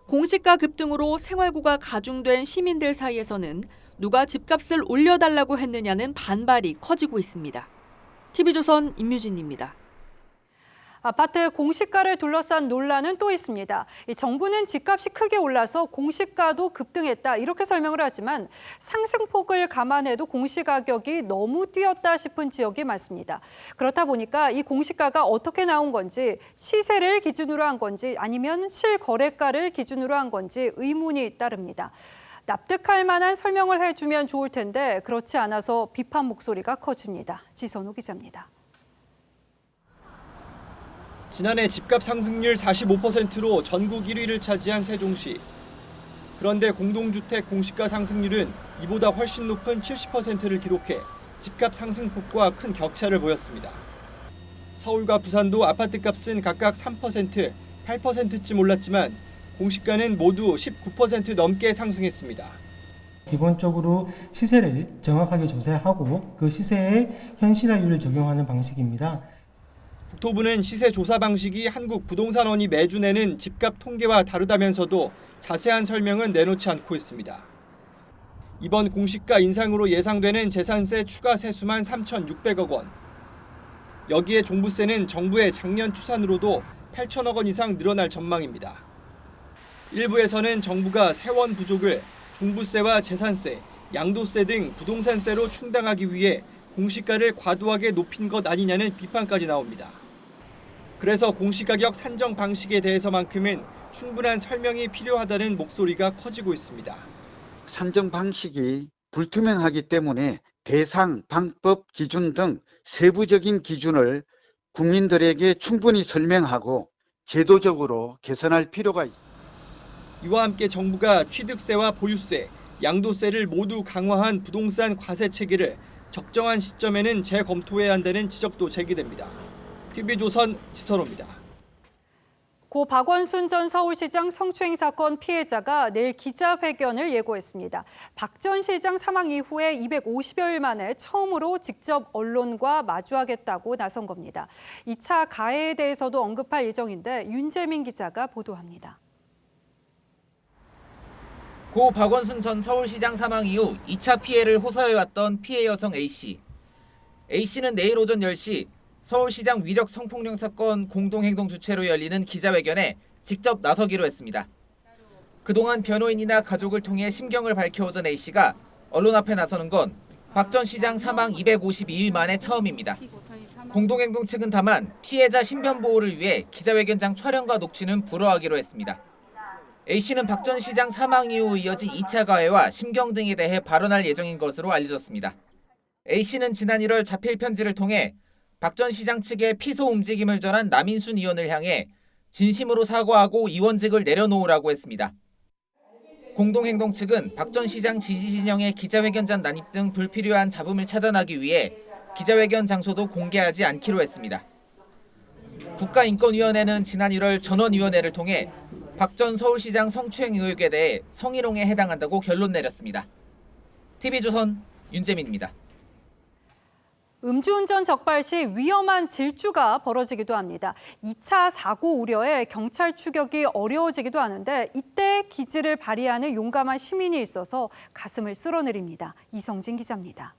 공시가 급등으로 생활고가 가중된 시민들 사이에서는 누가 집값을 올려달라고 했느냐는 반발이 커지고 있습니다. TV조선 임유진입니다. 아파트 공시가를 둘러싼 논란은 또 있습니다. 정부는 집값이 크게 올라서 공시가도 급등했다 이렇게 설명을 하지만 상승폭을 감안해도 공시가격이 너무 뛰었다 싶은 지역이 많습니다. 그렇다 보니까 이 공시가가 어떻게 나온 건지 시세를 기준으로 한 건지 아니면 실거래가를 기준으로 한 건지 의문이 따릅니다. 납득할 만한 설명을 해주면 좋을 텐데 그렇지 않아서 비판 목소리가 커집니다. 지선우 기자입니다. 지난해 집값 상승률 45%로 전국 1위를 차지한 세종시. 그런데 공동주택 공시가 상승률은 이보다 훨씬 높은 70%를 기록해 집값 상승폭과 큰 격차를 보였습니다. 서울과 부산도 아파트값은 각각 3%, 8%쯤 올랐지만 공시가는 모두 19% 넘게 상승했습니다. 기본적으로 시세를 정확하게 조사하고 그 시세에 현실화율을 적용하는 방식입니다. 국토부는 시세 조사 방식이 한국부동산원이 매주 내는 집값 통계와 다르다면서도 자세한 설명은 내놓지 않고 있습니다. 이번 공시가 인상으로 예상되는 재산세 추가 세수만 3,600억 원. 여기에 종부세는 정부의 작년 추산으로도 8천억 원 이상 늘어날 전망입니다. 일부에서는 정부가 세원 부족을 종부세와 재산세, 양도세 등 부동산세로 충당하기 위해 공시가를 과도하게 높인 것 아니냐는 비판까지 나옵니다. 그래서 공시가격 산정 방식에 대해서만큼은 충분한 설명이 필요하다는 목소리가 커지고 있습니다. 산정 방식이 불투명하기 때문에 대상, 방법, 기준 등 세부적인 기준을 국민들에게 충분히 설명하고 제도적으로 개선할 필요가 있습니다. 이와 함께 정부가 취득세와 보유세, 양도세를 모두 강화한 부동산 과세 체계를 적정한 시점에는 재검토해야 한다는 지적도 제기됩니다. TV조선 지선호입니다. 고 박원순 전 서울시장 성추행 사건 피해자가 내일 기자회견을 예고했습니다. 박 전 시장 사망 이후에 250여일 만에 처음으로 직접 언론과 마주하겠다고 나선 겁니다. 2차 가해에 대해서도 언급할 예정인데 윤재민 기자가 보도합니다. 고 박원순 전 서울시장 사망 이후 2차 피해를 호소해왔던 피해 여성 A씨. A씨는 내일 오전 10시 서울시장 위력 성폭력 사건 공동행동 주최로 열리는 기자회견에 직접 나서기로 했습니다. 그동안 변호인이나 가족을 통해 심경을 밝혀오던 A씨가 언론 앞에 나서는 건 박 전 시장 사망 252일 만에 처음입니다. 공동행동 측은 다만 피해자 신변 보호를 위해 기자회견장 촬영과 녹취는 불허하기로 했습니다. A씨는 박 전 시장 사망 이후 이어진 2차 가해와 심경 등에 대해 발언할 예정인 것으로 알려졌습니다. A씨는 지난 1월 자필 편지를 통해 박 전 시장 측의 피소 움직임을 전한 남인순 의원을 향해 진심으로 사과하고 의원직을 내려놓으라고 했습니다. 공동행동 측은 박 전 시장 지지 진영의 기자회견장 난입 등 불필요한 잡음을 차단하기 위해 기자회견 장소도 공개하지 않기로 했습니다. 국가인권위원회는 지난 1월 전원위원회를 통해 박 전 서울시장 성추행 의혹에 대해 성희롱에 해당한다고 결론 내렸습니다. TV조선 윤재민입니다. 음주운전 적발 시 위험한 질주가 벌어지기도 합니다. 2차 사고 우려에 경찰 추격이 어려워지기도 하는데 이때 기지를 발휘하는 용감한 시민이 있어서 가슴을 쓸어내립니다. 이성진 기자입니다.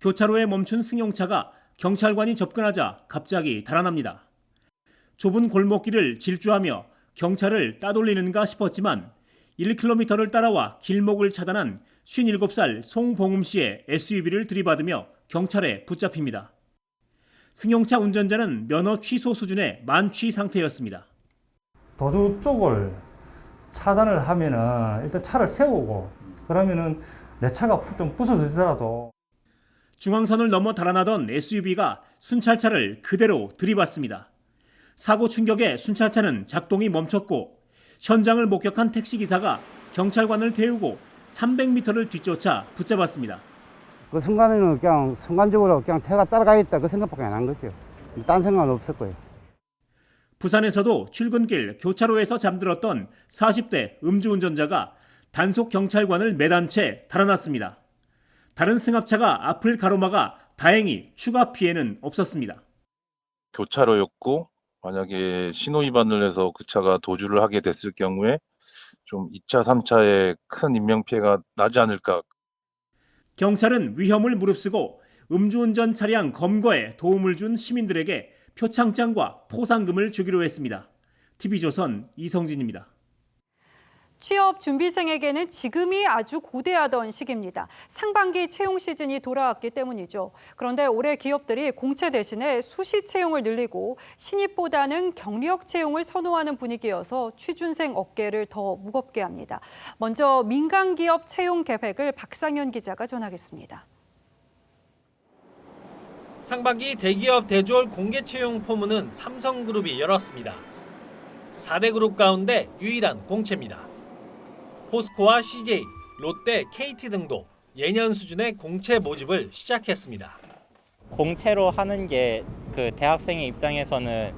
교차로에 멈춘 승용차가 경찰관이 접근하자 갑자기 달아납니다. 좁은 골목길을 질주하며 경찰을 따돌리는가 싶었지만 1km를 따라와 길목을 차단한 57살 송봉음 씨의 SUV를 들이받으며 경찰에 붙잡힙니다. 승용차 운전자는 면허 취소 수준의 만취 상태였습니다. 도주 쪽을 차단을 하면은 일단 차를 세우고 그러면은 내 차가 좀 부서지더라도 중앙선을 넘어 달아나던 SUV가 순찰차를 그대로 들이받습니다. 사고 충격에 순찰차는 작동이 멈췄고 현장을 목격한 택시기사가 경찰관을 태우고 300m를 뒤쫓아 붙잡았습니다. 그 순간에는 그냥 순간적으로 그냥 태가 따라가겠다 그 생각밖에 안 한 거죠. 딴 생각은 없을 거예요. 부산에서도 출근길 교차로에서 잠들었던 40대 음주운전자가 단속 경찰관을 매단 채 달아났습니다. 다른 승합차가 앞을 가로막아 다행히 추가 피해는 없었습니다. 교차로였고 만약에 신호 위반을 해서 그 차가 도주를 하게 됐을 경우에 좀 2차, 3차에 큰 인명피해가 나지 않을까. 경찰은 위험을 무릅쓰고 음주운전 차량 검거에 도움을 준 시민들에게 표창장과 포상금을 주기로 했습니다. TV조선 이성진입니다. 취업 준비생에게는 지금이 아주 고대하던 시기입니다. 상반기 채용 시즌이 돌아왔기 때문이죠. 그런데 올해 기업들이 공채 대신에 수시 채용을 늘리고 신입보다는 경력 채용을 선호하는 분위기여서 취준생 어깨를 더 무겁게 합니다. 먼저 민간기업 채용 계획을 박상현 기자가 전하겠습니다. 상반기 대기업 대졸 공개 채용 포문은 삼성그룹이 열었습니다. 4대 그룹 가운데 유일한 공채입니다. 포스코와 CJ, 롯데, KT 등도 예년 수준의 공채 모집을 시작했습니다. 공채로 하는 게 그 대학생의 입장에서는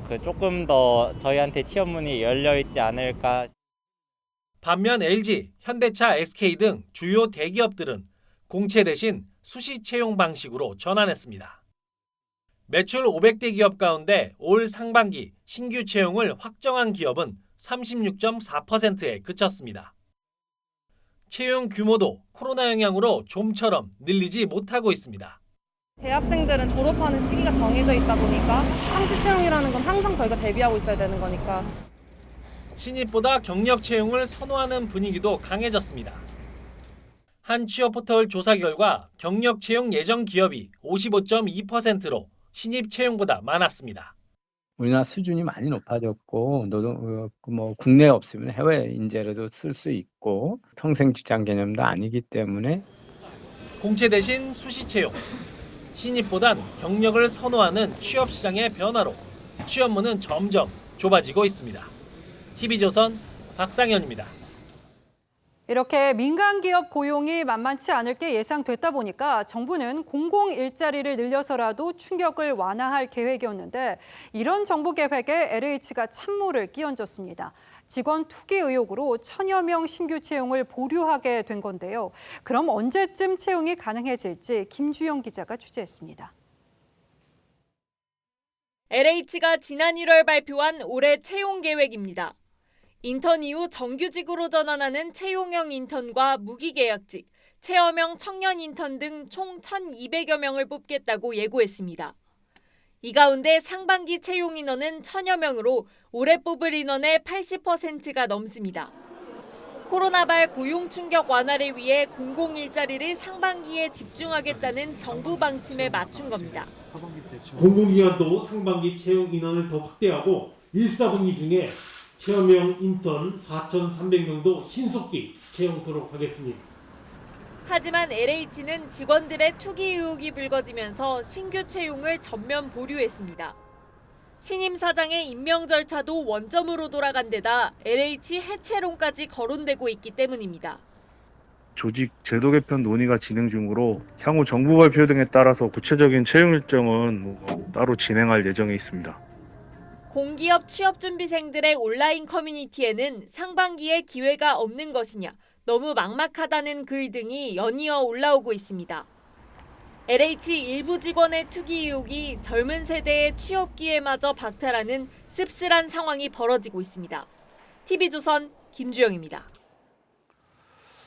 그 조금 더 저희한테 취업문이 열려 있지 않을까. 반면 LG, 현대차, SK 등 주요 대기업들은 공채 대신 수시 채용 방식으로 전환했습니다. 매출 500대 기업 가운데 올 상반기 신규 채용을 확정한 기업은 36.4%에 그쳤습니다. 채용 규모도 코로나 영향으로 좀처럼 늘리지 못하고 있습니다. 대학생들은 졸업하는 시기가 정해져 있다 보니까 상시 채용이라는 건 항상 저희가 대비하고 있어야 되는 거니까. 신입보다 경력 채용을 선호하는 분위기도 강해졌습니다. 한 취업 포털 조사 결과 경력 채용 예정 기업이 55.2%로 신입 채용보다 많았습니다. 우리나라 수준이 많이 높아졌고 국내에 없으면 해외 인재라도 쓸 수 있고 평생 직장 개념도 아니기 때문에 공채 대신 수시 채용. 신입보단 경력을 선호하는 취업 시장의 변화로 취업문은 점점 좁아지고 있습니다. TV조선 박상현입니다. 이렇게 민간 기업 고용이 만만치 않을 게 예상됐다 보니까 정부는 공공 일자리를 늘려서라도 충격을 완화할 계획이었는데 이런 정부 계획에 LH가 찬물을 끼얹었습니다. 직원 투기 의혹으로 1000여 명 신규 채용을 보류하게 된 건데요. 그럼 언제쯤 채용이 가능해질지 김주영 기자가 취재했습니다. LH가 지난 1월 발표한 올해 채용 계획입니다. 인턴 이후 정규직으로 전환하는 채용형 인턴과 무기계약직, 체험형 청년 인턴 등 총 1,200여 명을 뽑겠다고 예고했습니다. 이 가운데 상반기 채용 인원은 1000여 명으로 올해 뽑을 인원의 80%가 넘습니다. 코로나발 고용 충격 완화를 위해 공공 일자리를 상반기에 집중하겠다는 정부 방침에 맞춘 겁니다. 공공기관도 상반기 채용 인원을 더 확대하고 1사분기 중에 체험형 인턴 4,300명도 신속히 채용토록 하겠습니다. 하지만 LH는 직원들의 투기 의혹이 불거지면서 신규 채용을 전면 보류했습니다. 신임 사장의 임명 절차도 원점으로 돌아간 데다 LH 해체론까지 거론되고 있기 때문입니다. 조직 제도 개편 논의가 진행 중으로 향후 정부 발표 등에 따라서 구체적인 채용 일정은 따로 진행할 예정에 있습니다. 공기업 취업준비생들의 온라인 커뮤니티에는 상반기에 기회가 없는 것이냐, 너무 막막하다는 글 등이 연이어 올라오고 있습니다. LH 일부 직원의 투기 의혹이 젊은 세대의 취업 기회마저 박탈하는 씁쓸한 상황이 벌어지고 있습니다. TV조선 김주영입니다.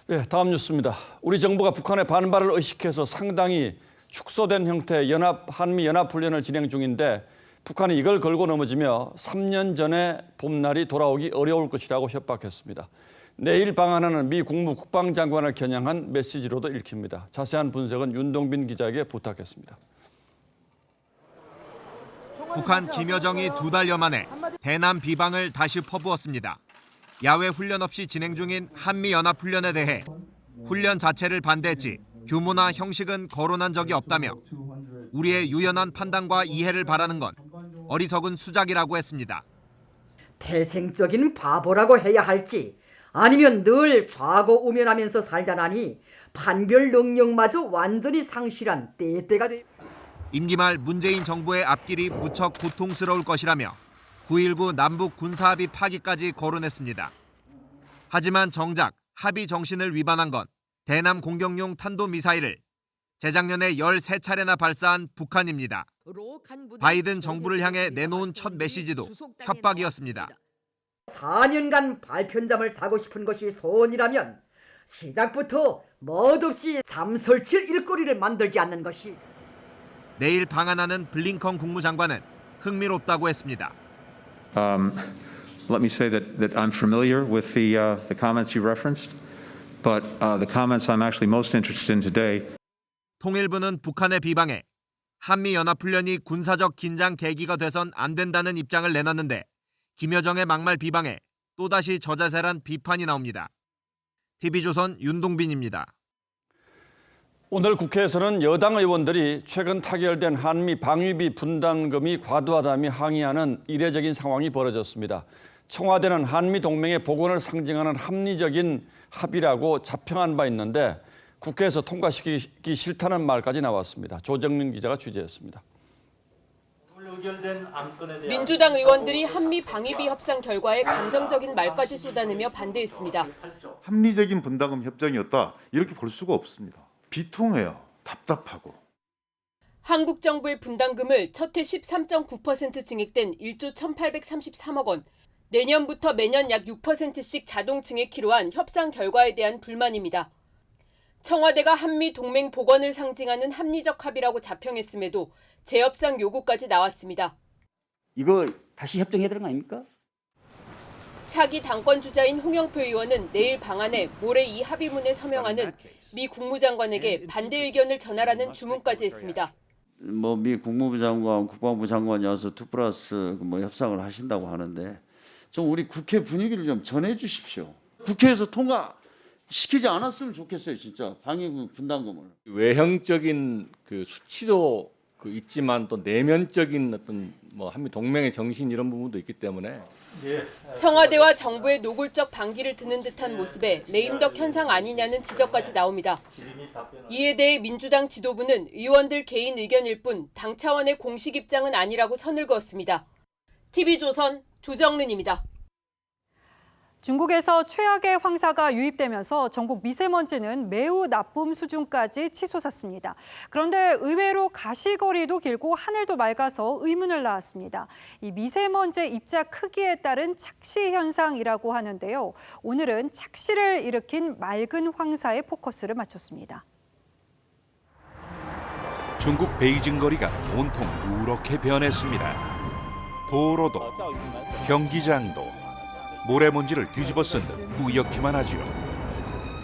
네, 다음 뉴스입니다. 우리 정부가 북한의 반발을 의식해서 상당히 축소된 형태의 한미 연합훈련을 진행 중인데 북한이 이걸 걸고 넘어지며 3년 전에 봄날이 돌아오기 어려울 것이라고 협박했습니다. 내일 방한하는 미 국무 국방장관을 겨냥한 메시지로도 읽힙니다. 자세한 분석은 윤동빈 기자에게 부탁했습니다. 북한 김여정이 2달여 만에 대남 비방을 다시 퍼부었습니다. 야외 훈련 없이 진행 중인 한미연합훈련에 대해 훈련 자체를 반대했지 규모나 형식은 거론한 적이 없다며 우리의 유연한 판단과 이해를 바라는 건 어리석은 수작이라고 했습니다. 태생적인 바보라고 해야 할지 아니면 늘 좌고우면하면서 살다나니 판별 능력마저 완전히 상실한 떼떼가 돼. 임기 말 문재인 정부의 앞길이 무척 고통스러울 것이라며 9.19 남북 군사합의 파기까지 거론했습니다. 하지만 정작 합의 정신을 위반한 건 대남 공격용 탄도미사일을 재작년에 13차례나 발사한 북한입니다. 바이든 정부를 향해 내놓은 첫 메시지도 협박이었습니다. 4년간 발편잠을 자고 싶은 것이 소원이라면 시작부터 멋없이 잠설칠 일거리를 만들지 않는 것이. 내일 방한하는 블링컨 국무장관은 흥미롭다고 했습니다. Let me say that I'm familiar with the comments you referenced, but the comments I'm actually most interested in today. 통일부는 북한의 비방에 한미연합훈련이 군사적 긴장 계기가 돼선 안 된다는 입장을 내놨는데 김여정의 막말 비방에 또다시 저자세란 비판이 나옵니다. TV조선 윤동빈입니다. 오늘 국회에서는 여당 의원들이 최근 타결된 한미 방위비 분담금이 과도하다며 항의하는 이례적인 상황이 벌어졌습니다. 청와대는 한미 동맹의 복원을 상징하는 합리적인 합의라고 자평한 바 있는데 국회에서 통과시키기 싫다는 말까지 나왔습니다. 조정민 기자가 취재했습니다. 의결된 안건에 대한 민주당 의원들이 한미 방위비 협상 결과에 감정적인 말까지 쏟아내며 반대했습니다. 합리적인 분담금 협정이었다 이렇게 볼 수가 없습니다. 비통해요. 답답하고. 한국 정부의 분담금을 첫 해 13.9% 증액된 1조 1,833억 원, 내년부터 매년 약 6%씩 자동 증액키로 한 협상 결과에 대한 불만입니다. 청와대가 한미 동맹 복원을 상징하는 합리적 합의라고 자평했음에도 재협상 요구까지 나왔습니다. 이거 다시 협정해야 되는 거 아닙니까? 차기 당권 주자인 홍영표 의원은 내일 방안에 모레 이 합의문에 서명하는 미 국무장관에게 반대 의견을 전하라는 주문까지 했습니다. 미 국무부 장관, 국방부 장관이 와서 2+2 협상을 하신다고 하는데 좀 우리 국회 분위기를 좀 전해 주십시오. 국회에서 통과시키지 않았으면 좋겠어요, 진짜. 방위비 분담금을. 외형적인 그 수치도 있지만 또 내면적인 어떤 한미 동맹의 정신 이런 부분도 있기 때문에 청와대와 정부의 노골적 반기를 드는 듯한 모습에 레임덕 현상 아니냐는 지적까지 나옵니다. 이에 대해 민주당 지도부는 의원들 개인 의견일 뿐 당 차원의 공식 입장은 아니라고 선을 그었습니다. TV조선 조정른입니다. 중국에서 최악의 황사가 유입되면서 전국 미세먼지는 매우 나쁨 수준까지 치솟았습니다. 그런데 의외로 가시거리도 길고 하늘도 맑아서 의문을 낳았습니다. 이 미세먼지 입자 크기에 따른 착시 현상이라고 하는데요. 오늘은 착시를 일으킨 맑은 황사에 포커스를 맞췄습니다. 중국 베이징 거리가 온통 누렇게 변했습니다. 도로도 경기장도 모래먼지를 뒤집어 쓴 듯 뿌옇기만 하지요.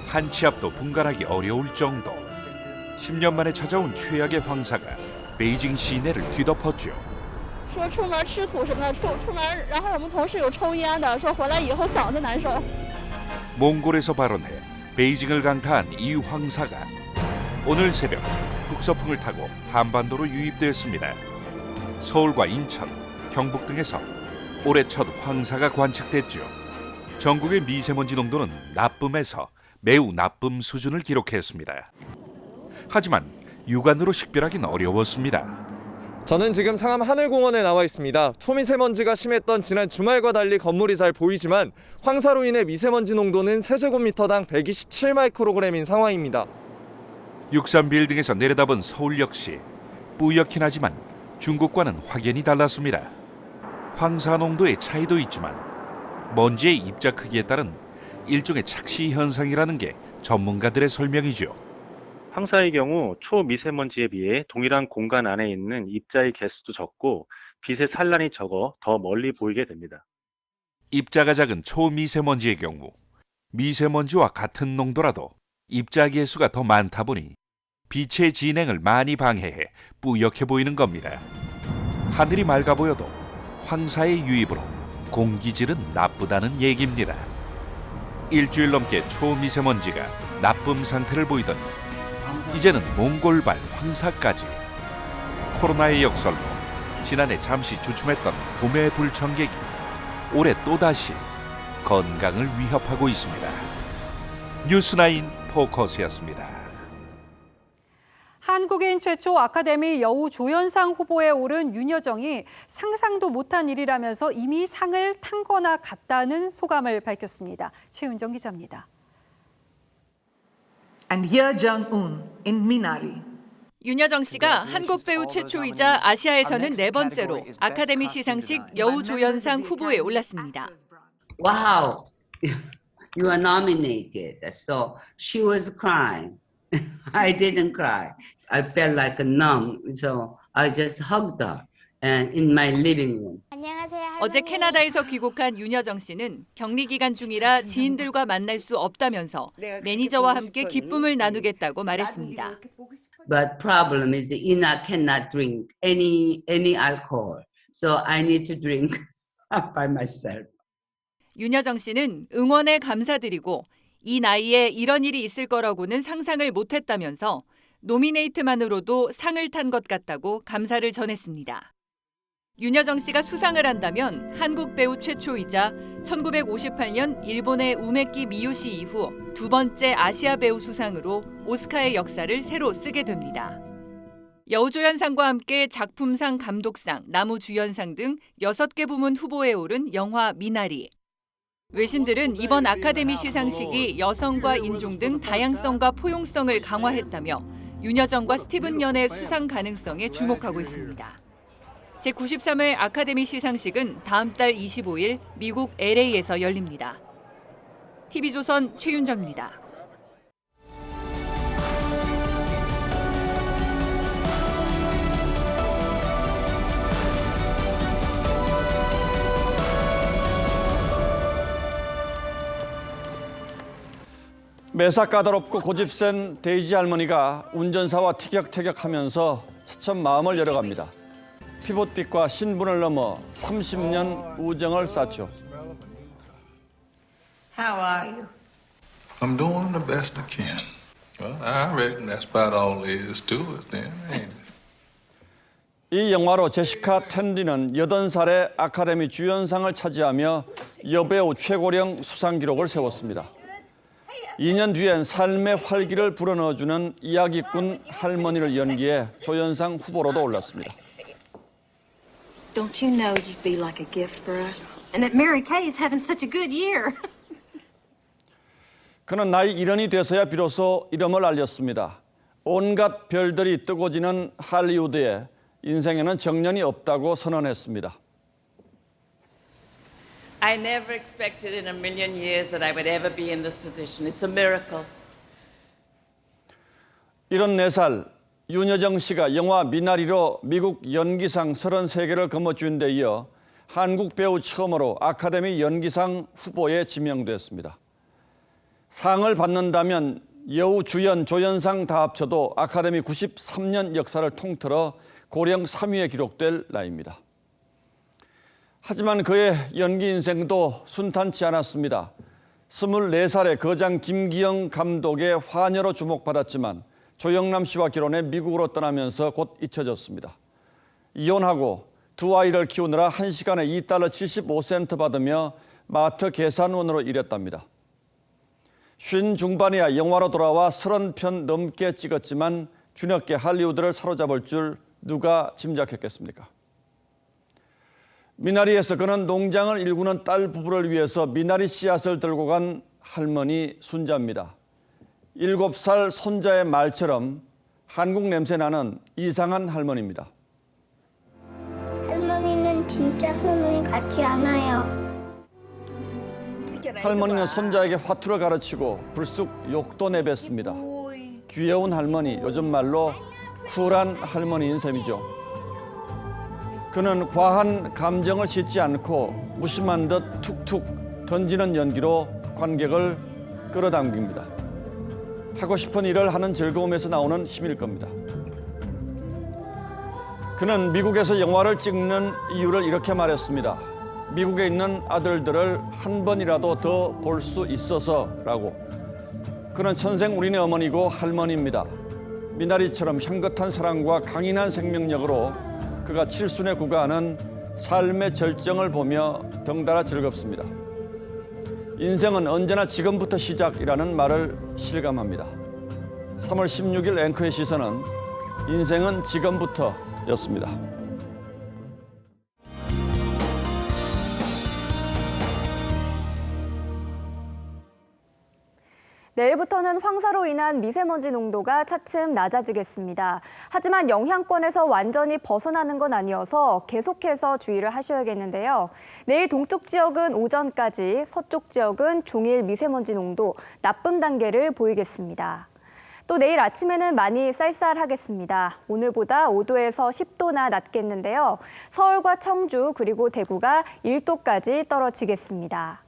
한 치 앞도 분간하기 어려울 정도. 10년 만에 찾아온 최악의 황사가 베이징 시내를 뒤덮었죠. 说出门吃土什么的，出门，然后我们同事有抽烟的，说回来以后嗓子难受。 몽골에서 발원해 베이징을 강타한 이 황사가 오늘 새벽 북서풍을 타고 한반도로 유입되었습니다. 서울과 인천, 경북 등에서 올해 첫 황사가 관측됐죠. 전국의 미세먼지 농도는 나쁨에서 매우 나쁨 수준을 기록했습니다. 하지만 육안으로 식별하기는 어려웠습니다. 저는 지금 상암 하늘공원에 나와 있습니다. 초미세먼지가 심했던 지난 주말과 달리 건물이 잘 보이지만 황사로 인해 미세먼지 농도는 세제곱미터당 127 마이크로그램인 상황입니다. 63빌딩에서 내려다본 서울 역시 뿌옇긴 하지만 중국과는 확연히 달랐습니다. 황사 농도의 차이도 있지만 먼지의 입자 크기에 따른 일종의 착시 현상이라는 게 전문가들의 설명이죠. 황사의 경우 초미세먼지에 비해 동일한 공간 안에 있는 입자의 개수도 적고 빛의 산란이 적어 더 멀리 보이게 됩니다. 입자가 작은 초미세먼지의 경우 미세먼지와 같은 농도라도 입자 개수가 더 많다 보니 빛의 진행을 많이 방해해 뿌옇게 보이는 겁니다. 하늘이 맑아 보여도 황사의 유입으로 공기질은 나쁘다는 얘기입니다. 일주일 넘게 초미세먼지가 나쁨 상태를 보이더니 이제는 몽골발 황사까지. 코로나의 역설로 지난해 잠시 주춤했던 봄의 불청객이 올해 또다시 건강을 위협하고 있습니다. 뉴스나인 포커스였습니다. 한국인 최초 아카데미 여우 조연상 후보에 오른 윤여정이 상상도 못한 일이라면서 이미 상을 탄 거나 같다는 소감을 밝혔습니다. 최윤정 기자입니다. And Ye Jong-un in Minari. 윤여정 씨가 한국 배우 최초이자 아시아에서는 네 번째로 아카데미 시상식 여우 조연상 후보에 올랐습니다. Wow, you are nominated. So she was crying. I didn't cry. I felt like a numb, so I just hugged her and in my living room. 어제 캐나다에서 귀국한 윤여정 씨는 격리 기간 중이라 지인들과 만날 수 없다면서 매니저와 함께 기쁨을 나누겠다고 말했습니다. But problem is Ina cannot drink any alcohol, so I need to drink by myself. 윤여정 씨는 응원에 감사드리고 이 나이에 이런 일이 있을 거라고는 상상을 못했다면서 노미네이트만으로도 상을 탄 것 같다고 감사를 전했습니다. 윤여정 씨가 수상을 한다면 한국 배우 최초이자 1958년 일본의 우메키 미요시 이후 두 번째 아시아 배우 수상으로 오스카의 역사를 새로 쓰게 됩니다. 여우조연상과 함께 작품상, 감독상, 나무주연상 등 6개 부문 후보에 오른 영화 미나리. 외신들은 이번 아카데미 시상식이 여성과 인종 등 다양성과 포용성을 강화했다며 윤여정과 스티븐 연의 수상 가능성에 주목하고 있습니다. 제93회 아카데미 시상식은 다음 달 25일 미국 LA에서 열립니다. TV조선 최윤정입니다. 매사 까다롭고 고집센 데이지 할머니가 운전사와 티격태격하면서 차츰 마음을 열어갑니다. 피봇빛과 신분을 넘어 30년 우정을 쌓죠. How are you? I'm doing the best I can. Well, I reckon that's about all there is to it then, ain't it? 이 영화로 제시카 텐디는 80살에 아카데미 주연상을 차지하며 여배우 최고령 수상 기록을 세웠습니다. 2년 뒤엔 삶의 활기를 불어넣어주는 이야기꾼 할머니를 연기해 조연상 후보로도 올랐습니다. Don't you know you'd be like a gift for us? And that Mary Kay is having such a good year. 그는 나이 70이 돼서야 비로소 이름을 알렸습니다. 온갖 별들이 뜨고 지는 할리우드에 인생에는 정년이 없다고 선언했습니다. I never expected in a million years that I would ever be in this position. It's a miracle. 74살 윤여정 씨가 영화 미나리로 미국 연기상 33개를 거머쥘 데 이어 한국 배우 처음으로 아카데미 연기상 후보에 지명됐습니다. 상을 받는다면 여우, 주연, 조연상 다 합쳐도 아카데미 93년 역사를 통틀어 고령 3위에 기록될 나이입니다. 하지만 그의 연기 인생도 순탄치 않았습니다. 24살에 거장 김기영 감독의 화녀로 주목받았지만 조영남 씨와 결혼해 미국으로 떠나면서 곧 잊혀졌습니다. 이혼하고 두 아이를 키우느라 1시간에 $2.75 받으며 마트 계산원으로 일했답니다. 50 중반이야 영화로 돌아와 30편 넘게 찍었지만 뒤늦게 할리우드를 사로잡을 줄 누가 짐작했겠습니까? 미나리에서 그는 농장을 일구는 딸 부부를 위해서 미나리 씨앗을 들고 간 할머니 순자입니다. 7살 손자의 말처럼 한국 냄새 나는 이상한 할머니입니다. 할머니는 진짜 할머니 같지 않아요. 할머니는 손자에게 화투를 가르치고 불쑥 욕도 내뱉습니다. 귀여운 할머니, 요즘 말로 쿨한 할머니인 셈이죠. 그는 과한 감정을 싣지 않고 무심한 듯 툭툭 던지는 연기로 관객을 끌어당깁니다. 하고 싶은 일을 하는 즐거움에서 나오는 힘일 겁니다. 그는 미국에서 영화를 찍는 이유를 이렇게 말했습니다. 미국에 있는 아들들을 한 번이라도 더 볼 수 있어서라고. 그는 천생 우리네 어머니고 할머니입니다. 미나리처럼 향긋한 사랑과 강인한 생명력으로 그가 칠순에 구가하는 삶의 절정을 보며 덩달아 즐겁습니다. 인생은 언제나 지금부터 시작이라는 말을 실감합니다. 3월 16일 앵커의 시선은 인생은 지금부터였습니다. 내일부터는 황사로 인한 미세먼지 농도가 차츰 낮아지겠습니다. 하지만 영향권에서 완전히 벗어나는 건 아니어서 계속해서 주의를 하셔야겠는데요. 내일 동쪽 지역은 오전까지, 서쪽 지역은 종일 미세먼지 농도 나쁨 단계를 보이겠습니다. 또 내일 아침에는 많이 쌀쌀하겠습니다. 오늘보다 5도에서 10도나 낮겠는데요. 서울과 청주 그리고 대구가 1도까지 떨어지겠습니다.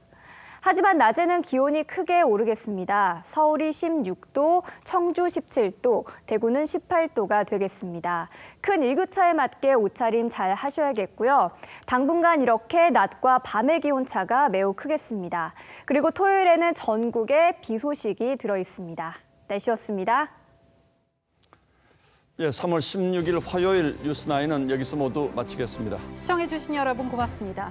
하지만 낮에는 기온이 크게 오르겠습니다. 서울이 16도, 청주 17도, 대구는 18도가 되겠습니다. 큰 일교차에 맞게 옷차림 잘 하셔야겠고요. 당분간 이렇게 낮과 밤의 기온차가 매우 크겠습니다. 그리고 토요일에는 전국에 비 소식이 들어 있습니다. 날씨였습니다. 3월 16일 화요일 뉴스9은 여기서 모두 마치겠습니다. 시청해주신 여러분 고맙습니다.